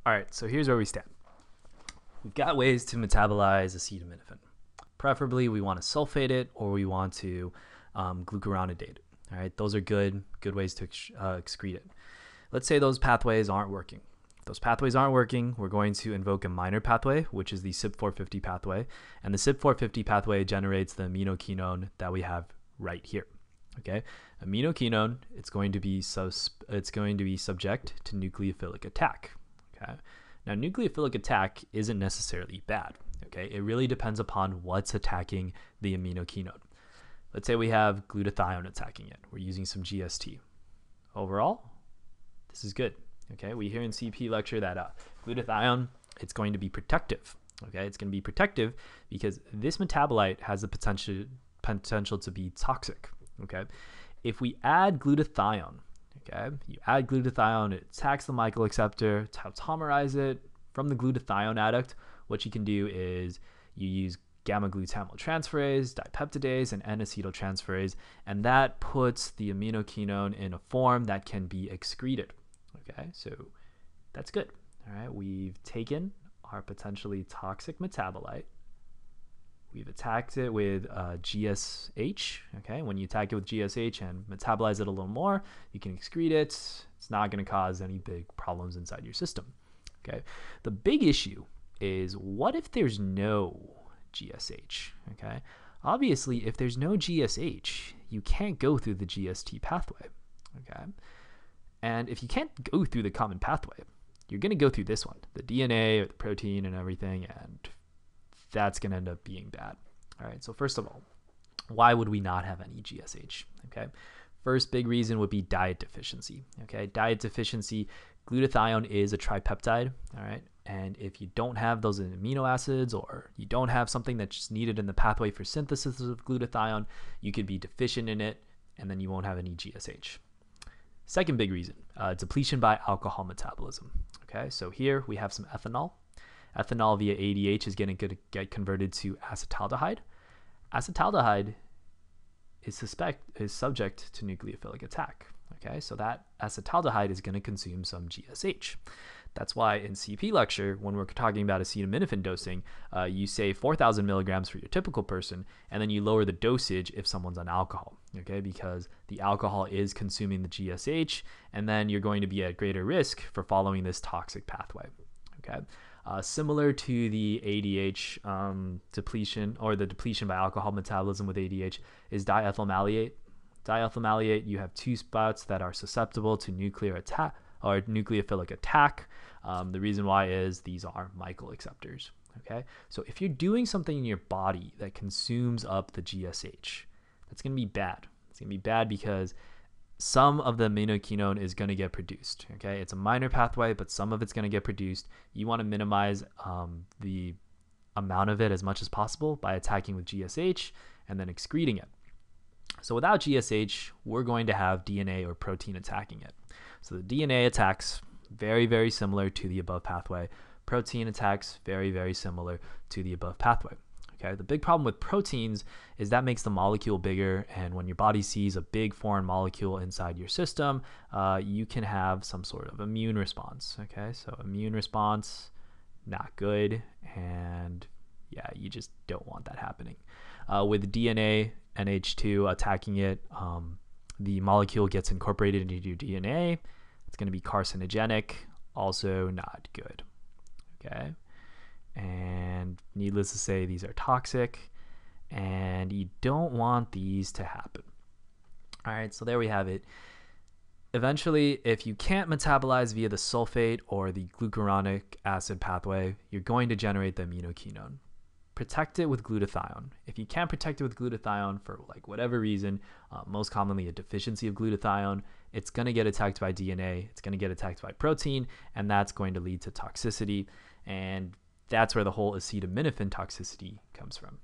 All right, so here's where we stand. We've got ways to metabolize acetaminophen. Preferably, we want to sulfate it or we want to glucuronidate it. All right, those are good ways to excrete it. Let's say those pathways aren't working. If those pathways aren't working, we're going to invoke a minor pathway, which is the CYP450 pathway. And the CYP450 pathway generates the iminoquinone that we have right here. Okay, iminoquinone, it's going to be subject to nucleophilic attack. Okay, now nucleophilic attack isn't necessarily bad. Okay, it really depends upon what's attacking the iminoquinone. Let's say we have glutathione attacking it. We're using some GST. Overall, this is good. Okay, we hear in CP lecture that glutathione, it's going to be protective. Okay, it's going to be protective because this metabolite has the potential to be toxic. Okay, if we add glutathione, okay, you add glutathione, it attacks the Michael acceptor, tautomerize it from the glutathione adduct. What you can do is you use gamma-glutamyl-transferase, dipeptidase, and N-acetyltransferase, and that puts the iminoquinone in a form that can be excreted. Okay, so that's good. All right, we've taken our potentially toxic metabolite. We've attacked it with GSH. Okay, when you attack it with GSH and metabolize it a little more, you can excrete it. It's not going to cause any big problems inside your system. Okay, the big issue is what if there's no GSH? Okay, obviously, if there's no GSH, you can't go through the GST pathway. Okay, and if you can't go through the common pathway, you're going to go through this one, the DNA or the protein and everything, and that's going to end up being bad. All right, so first of all, why would we not have any GSH? Okay, first big reason would be diet deficiency. Okay, diet deficiency, glutathione is a tripeptide. All right, and if you don't have those amino acids or you don't have something that's just needed in the pathway for synthesis of glutathione, you could be deficient in it, and then you won't have any GSH. Second big reason, depletion by alcohol metabolism. Okay, so here we have some ethanol. Ethanol via ADH is going to get converted to acetaldehyde. Acetaldehyde is subject to nucleophilic attack. Okay, so that acetaldehyde is going to consume some GSH. That's why in CP lecture, when we're talking about acetaminophen dosing, you say 4,000 milligrams for your typical person, and then you lower the dosage if someone's on alcohol, okay? Because the alcohol is consuming the GSH, and then you're going to be at greater risk for following this toxic pathway, okay? Similar to the ADH depletion, or the depletion by alcohol metabolism with ADH, is diethyl malate. Diethyl malate, you have two spots that are susceptible to nuclear attack or nucleophilic attack. The reason why is these are Michael acceptors. Okay, so if you're doing something in your body that consumes up the GSH, that's going to be bad. It's going to be bad because some of the iminoquinone is going to get produced. Okay, it's a minor pathway, but some of it's going to get produced. You want to minimize the amount of it as much as possible by attacking with GSH and then excreting it. So without GSH, we're going to have DNA or protein attacking it. So the DNA attacks very, very similar to the above pathway. Protein attacks very, very similar to the above pathway. Okay, the big problem with proteins is that makes the molecule bigger, and when your body sees a big foreign molecule inside your system, you can have some sort of immune response. Okay, so immune response, not good, and yeah, you just don't want that happening. With DNA, NH2 attacking it, the molecule gets incorporated into your DNA. It's going to be carcinogenic, also not good. Okay. And needless to say, these are toxic, and you don't want these to happen. All right, so there we have it. Eventually, if you can't metabolize via the sulfate or the glucuronic acid pathway, you're going to generate the iminoquinone. Protect it with glutathione. If you can't protect it with glutathione for like whatever reason, most commonly a deficiency of glutathione, it's going to get attacked by DNA, it's going to get attacked by protein, and that's going to lead to toxicity. And that's where the whole acetaminophen toxicity comes from.